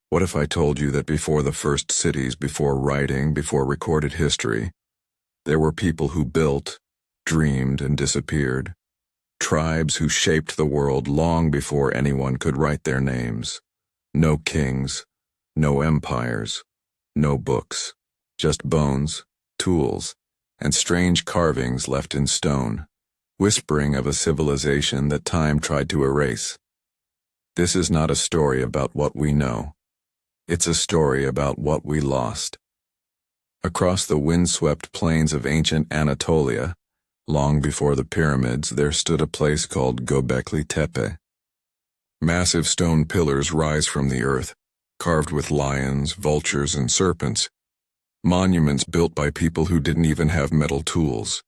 What if I told you that before the first cities, before writing, before recorded history, there were people who built, dreamed, and disappeared, tribes who shaped the world long before anyone could write their names? No kings, no empires, no books, just bones, tools, and strange carvings left in stone, whispering of a civilization that time tried to erase. This is not a story about what we know. It's a story about what we lost. Across the windswept plains of ancient Anatolia, long before the pyramids, there stood a place called Göbekli Tepe. Massive stone pillars rise from the earth, carved with lions, vultures, and serpents, monuments built by people who didn't even have metal tools.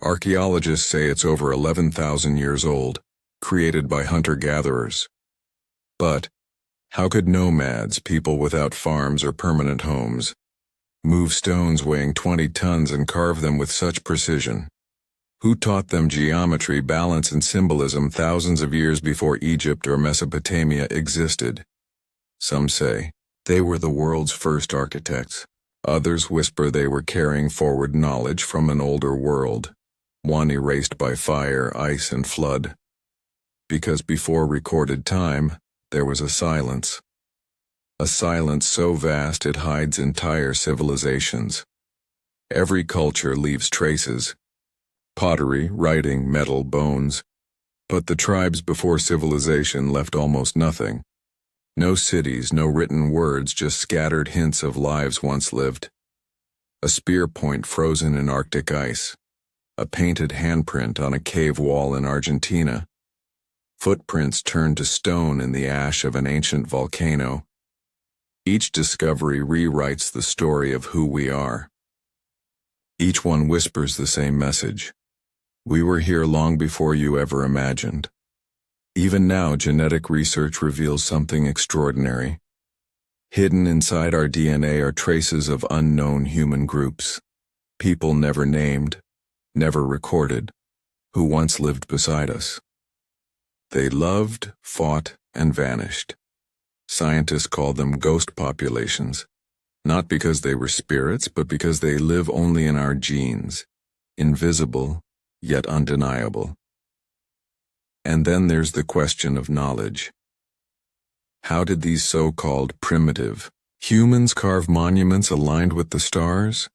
Archaeologists say it's over 11,000 years old, created by hunter-gatherers. But how could nomads, people without farms or permanent homes, move stones weighing 20 tons and carve them with such precision? Who taught them geometry, balance, and symbolism thousands of years before Egypt or Mesopotamia existed? Some say they were the world's first architects. Others whisper they were carrying forward knowledge from an older world, one erased by fire, ice, and flood. Because before recorded time, there was a silence so vast it hides entire civilizations. Every culture leaves traces: pottery, writing, metal, bones. But the tribes before civilization left almost nothing. No cities, no written words, just scattered hints of lives once lived. A spear point frozen in Arctic ice, a painted handprint on a cave wall in Argentina, footprints turned to stone in the ash of an ancient volcano. Each discovery rewrites the story of who we are. Each one whispers the same message: we were here long before you ever imagined. Even now, genetic research reveals something extraordinary. Hidden inside our DNA are traces of unknown human groups, people never named, never recorded, who once lived beside us. They loved, fought, and vanished. Scientists call them ghost populations, not because they were spirits, but because they live only in our genes, invisible, yet undeniable. And then there's the question of knowledge. How did these so-called primitive humans carve monuments aligned with the stars?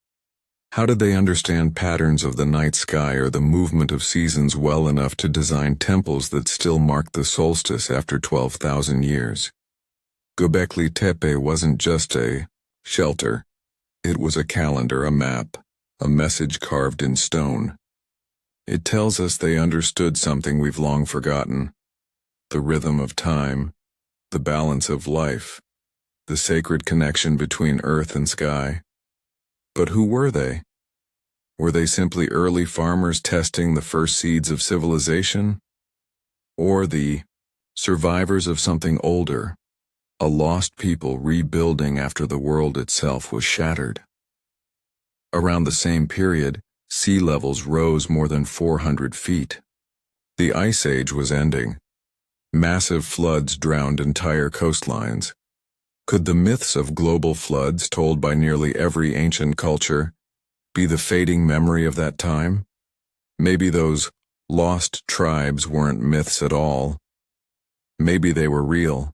How did they understand patterns of the night sky or the movement of seasons well enough to design temples that still mark the solstice after 12,000 years? Göbekli Tepe wasn't just a shelter. It was a calendar, a map, a message carved in stone. It tells us they understood something we've long forgotten: the rhythm of time, the balance of life, the sacred connection between earth and sky. But who were they? Were they simply early farmers testing the first seeds of civilization? Or the survivors of something older, a lost people rebuilding after the world itself was shattered? Around the same period, sea levels rose more than 400 feet. The Ice Age was ending. Massive floods drowned entire coastlines. Could the myths of global floods told by nearly every ancient culture be the fading memory of that time? Maybe those lost tribes weren't myths at all. Maybe they were real,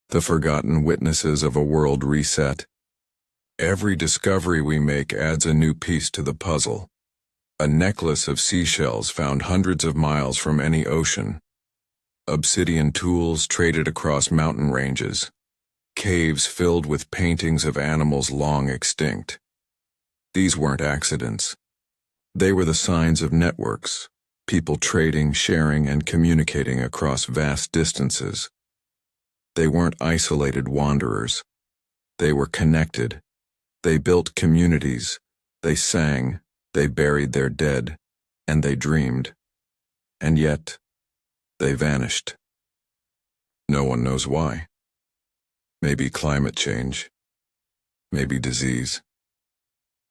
the forgotten witnesses of a world reset. Every discovery we make adds a new piece to the puzzle. A necklace of seashells found hundreds of miles from any ocean. Obsidian tools traded across mountain ranges. Caves filled with paintings of animals long extinct. These weren't accidents. They were the signs of networks, people trading, sharing, and communicating across vast distances. They weren't isolated wanderers. They were connected. They built communities. They sang. They buried their dead. And they dreamed. And yet, they vanished. No one knows why. Maybe climate change. Maybe disease.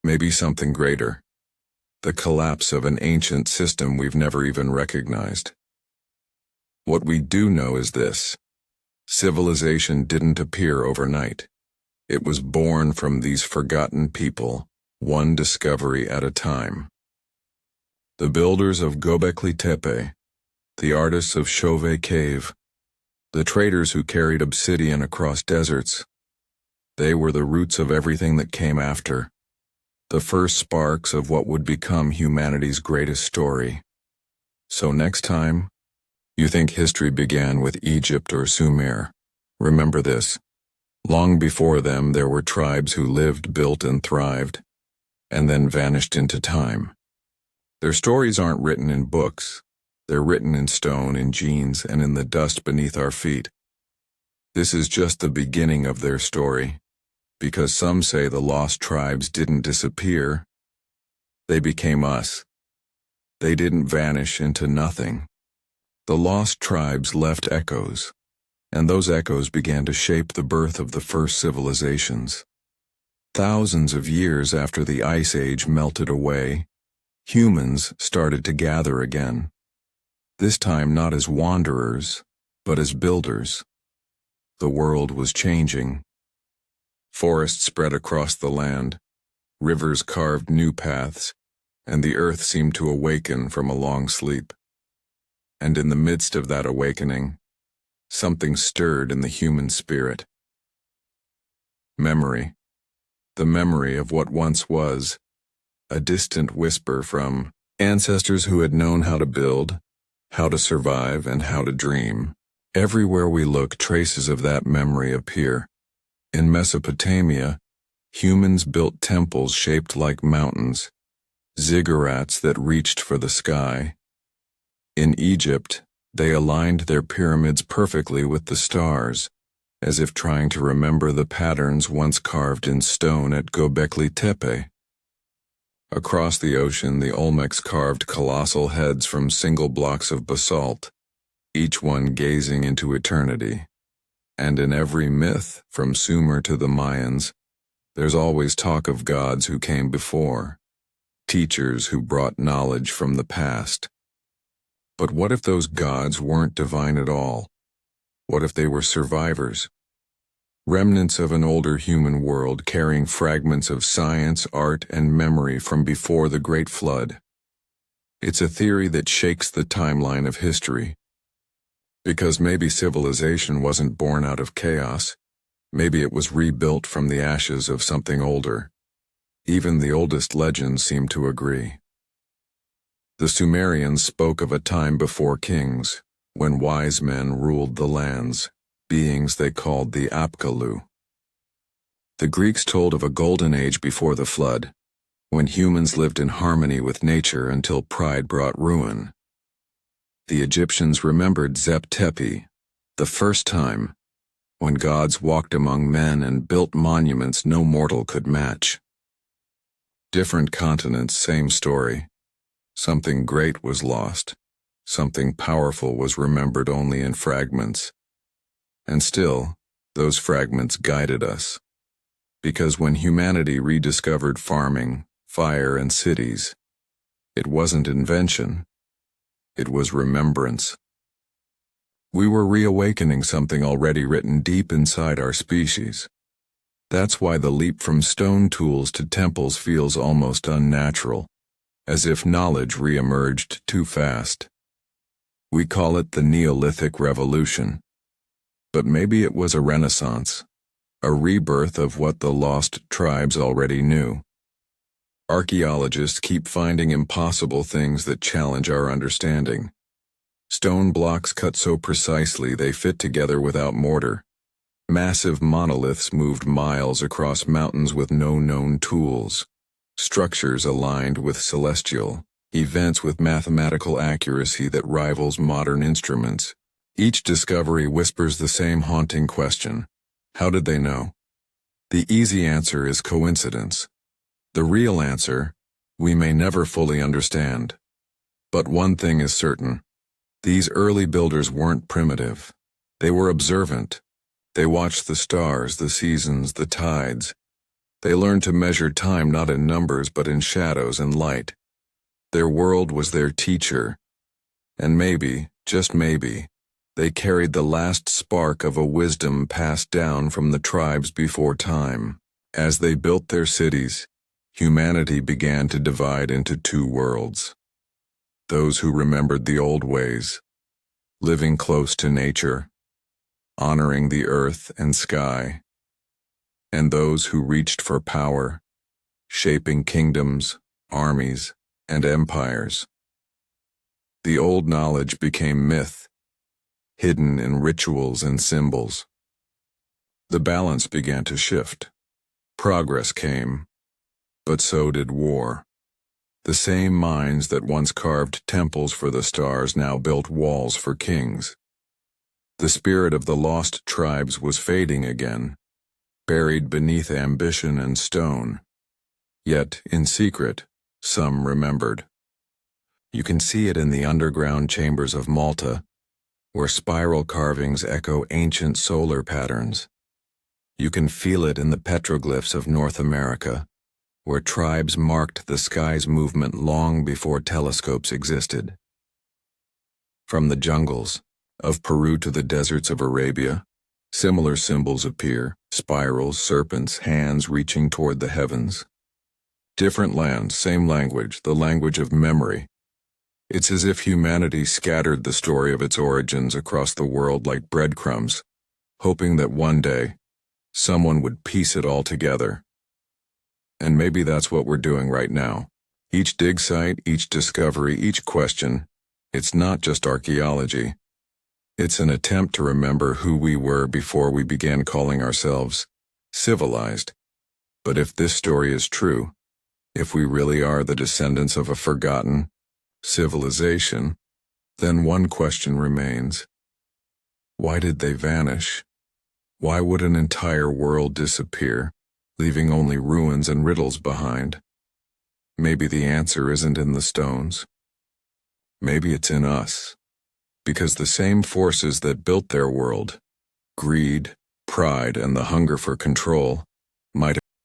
Maybe something greater. The collapse of an ancient system we've never even recognized. What we do know is this: Civilization didn't appear overnight. It was born from these forgotten people, one discovery at a time. The builders of Göbekli Tepe, the artists of Chauvet Cave, the traders who carried obsidian across deserts, they were the roots of everything that came after, the first sparks of what would become humanity's greatest story. So next time, you think history began with Egypt or Sumer, remember this. Long before them, there were tribes who lived, built, and thrived, and then vanished into time. Their stories aren't written in books. They're written in stone, in genes, and in the dust beneath our feet. This is just the beginning of their story, because some say the lost tribes didn't disappear. They became us. They didn't vanish into nothing. The lost tribes left echoes, and those echoes began to shape the birth of the first civilizations. Thousands of years after the Ice Age melted away, humans started to gather again. This time not as wanderers, but as builders. The world was changing. Forests spread across the land, rivers carved new paths, and the earth seemed to awaken from a long sleep. And in the midst of that awakening, something stirred in the human spirit. Memory. The memory of what once was, a distant whisper from ancestors who had known how to build, how to survive, and how to dream. Everywhere we look, traces of that memory appear. In Mesopotamia, humans built temples shaped like mountains, ziggurats that reached for the sky. In Egypt, they aligned their pyramids perfectly with the stars, as if trying to remember the patterns once carved in stone at Göbekli Tepe. Across the ocean, the Olmecs carved colossal heads from single blocks of basalt, each one gazing into eternity. And in every myth, from Sumer to the Mayans, there's always talk of gods who came before, teachers who brought knowledge from the past. But what if those gods weren't divine at all? What if they were survivors? Remnants of an older human world carrying fragments of science, art, and memory from before the Great Flood. It's a theory that shakes the timeline of history. Because maybe civilization wasn't born out of chaos. Maybe it was rebuilt from the ashes of something older. Even the oldest legends seem to agree. The Sumerians spoke of a time before kings, when wise men ruled the lands, beings they called the Apkallu. The Greeks told of a golden age before the flood, when humans lived in harmony with nature until pride brought ruin. The Egyptians remembered Zep Tepi, the first time, when gods walked among men and built monuments no mortal could match. Different continents, same story. Something great was lost. Something powerful was remembered only in fragments. And still, those fragments guided us. Because when humanity rediscovered farming, fire, and cities, it wasn't invention. It was remembrance. We were reawakening something already written deep inside our species. That's why the leap from stone tools to temples feels almost unnatural, as if knowledge re-emerged too fast. We call it the Neolithic Revolution. But maybe it was a renaissance, a rebirth of what the lost tribes already knew. Archaeologists keep finding impossible things that challenge our understanding. Stone blocks cut so precisely they fit together without mortar. Massive monoliths moved miles across mountains with no known tools. Structures aligned with celestial events with mathematical accuracy that rivals modern instruments. Each discovery whispers the same haunting question. How did they know? The easy answer is coincidence. The real answer, we may never fully understand. But one thing is certain. These early builders weren't primitive. They were observant. They watched the stars, the seasons, the tides. They learned to measure time not in numbers but in shadows and light. Their world was their teacher. And maybe, just maybe, They carried the last spark of a wisdom passed down from the tribes before time. As they built their cities, humanity began to divide into two worlds. Those who remembered the old ways, living close to nature, honoring the earth and sky, and those who reached for power, shaping kingdoms, armies, and empires. The old knowledge became myth, hidden in rituals and symbols. The balance began to shift. Progress came, but so did war. The same minds that once carved temples for the stars now built walls for kings. The spirit of the lost tribes was fading again, buried beneath ambition and stone. Yet, in secret, some remembered. You can see it in the underground chambers of Malta, where spiral carvings echo ancient solar patterns. You can feel it in the petroglyphs of North America, where tribes marked the sky's movement long before telescopes existed. From the jungles of Peru to the deserts of Arabia, similar symbols appear: spirals, serpents, hands reaching toward the heavens. Different lands, same language, the language of memory. It's as if humanity scattered the story of its origins across the world like breadcrumbs, hoping that one day, someone would piece it all together. And maybe that's what we're doing right now. Each dig site, each discovery, each question, it's not just archaeology. It's an attempt to remember who we were before we began calling ourselves civilized. But if this story is true, if we really are the descendants of a forgotten civilization, then one question remains. Why did they vanish? Why would an entire world disappear, leaving only ruins and riddles behind? Maybe the answer isn't in the stones. Maybe it's in us. Because the same forces that built their world, greed, pride, and the hunger for control,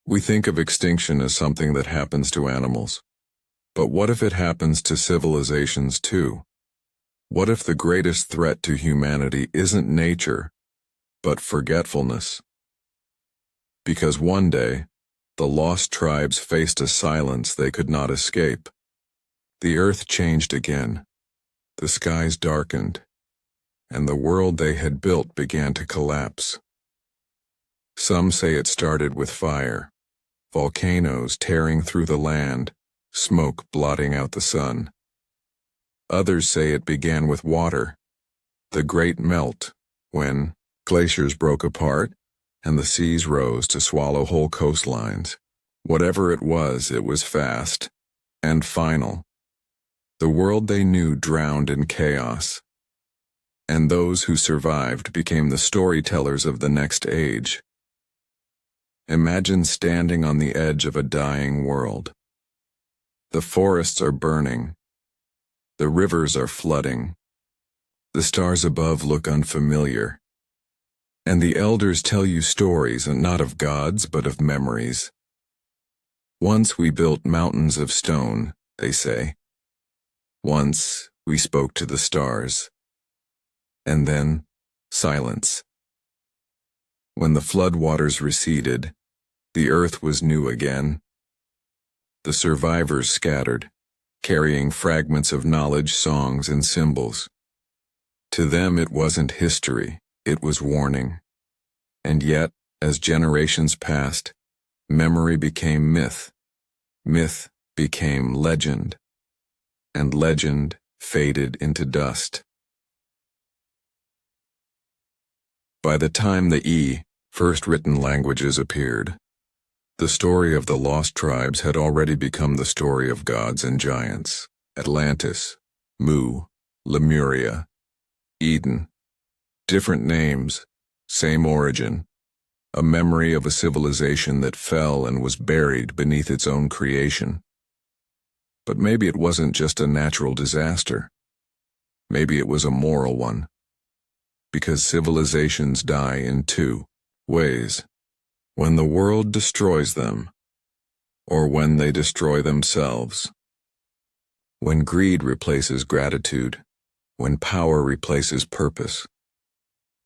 we think of extinction as something that happens to animals. But what if it happens to civilizations too? What if the greatest threat to humanity isn't nature, but forgetfulness? Because one day, the lost tribes faced a silence they could not escape. The earth changed again, the skies darkened, and the world they had built began to collapse. Some say it started with fire, volcanoes tearing through the land, smoke blotting out the sun. Others say it began with water, the great melt, when glaciers broke apart and the seas rose to swallow whole coastlines. Whatever it was fast and final. The world they knew drowned in chaos, and those who survived became the storytellers of the next age. Imagine standing on the edge of a dying world. The forests are burning. The rivers are flooding. The stars above look unfamiliar. And the elders tell you stories, and not of gods, but of memories. Once we built mountains of stone, they say. Once we spoke to the stars. And then, silence. When the floodwaters receded, the earth was new again. The survivors scattered, carrying fragments of knowledge, songs, and symbols. To them it wasn't history, it was warning. And yet, as generations passed, memory became myth. Myth became legend. And legend faded into dust. By the time the first written languages appeared, the story of the lost tribes had already become the story of gods and giants. Atlantis, Mu, Lemuria, Eden. Different names, same origin. A memory of a civilization that fell and was buried beneath its own creation. But maybe it wasn't just a natural disaster. Maybe it was a moral one. Because civilizations die in two ways. When the world destroys them, or when they destroy themselves. When greed replaces gratitude, when power replaces purpose.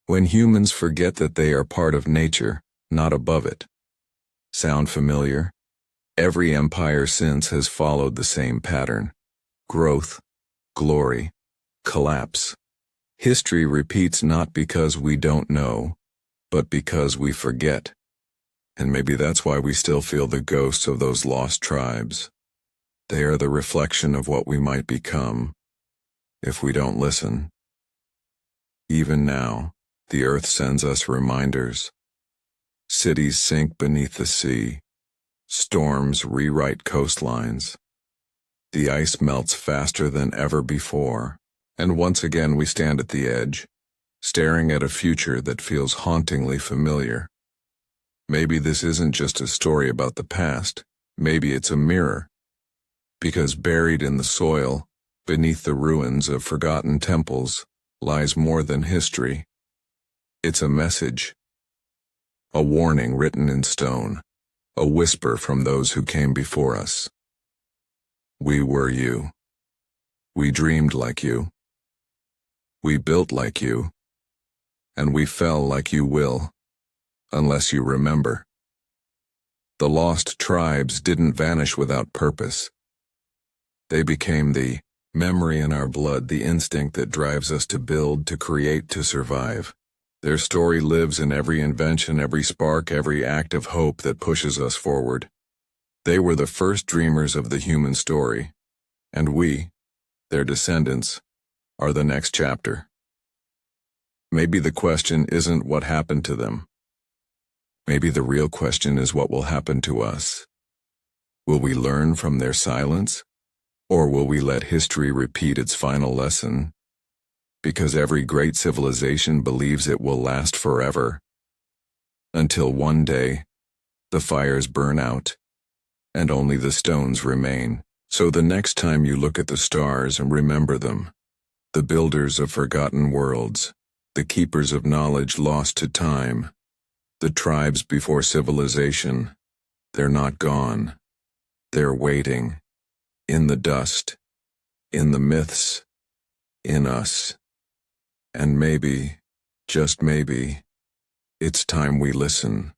When humans forget that they are part of nature, not above it. Sound familiar? Every empire since has followed the same pattern. Growth, glory, collapse. History repeats not because we don't know, but because we forget. And maybe that's why we still feel the ghosts of those lost tribes. They are the reflection of what we might become if we don't listen. Even now, the earth sends us reminders. Cities sink beneath the sea. Storms rewrite coastlines. The ice melts faster than ever before, and once again we stand at the edge, staring at a future that feels hauntingly familiar. Maybe this isn't just a story about the past, maybe it's a mirror. Because buried in the soil, beneath the ruins of forgotten temples, lies more than history. It's a message. A warning written in stone. A whisper from those who came before us. We were you. We dreamed like you. We built like you. And we fell like you will, unless you remember. The lost tribes didn't vanish without purpose. They became the memory in our blood, the instinct that drives us to build, to create, to survive. Their story lives in every invention, every spark, every act of hope that pushes us forward. They were the first dreamers of the human story, and we, their descendants, are the next chapter. Maybe the question isn't what happened to them. Maybe the real question is what will happen to us. Will we learn from their silence? Or will we let history repeat its final lesson? Because every great civilization believes it will last forever. Until one day, the fires burn out, and only the stones remain. So the next time you look at the stars and remember them, the builders of forgotten worlds, the keepers of knowledge lost to time, the tribes before civilization, they're not gone. They're waiting. In the dust, in the myths, in us. And maybe, just maybe, it's time we listen.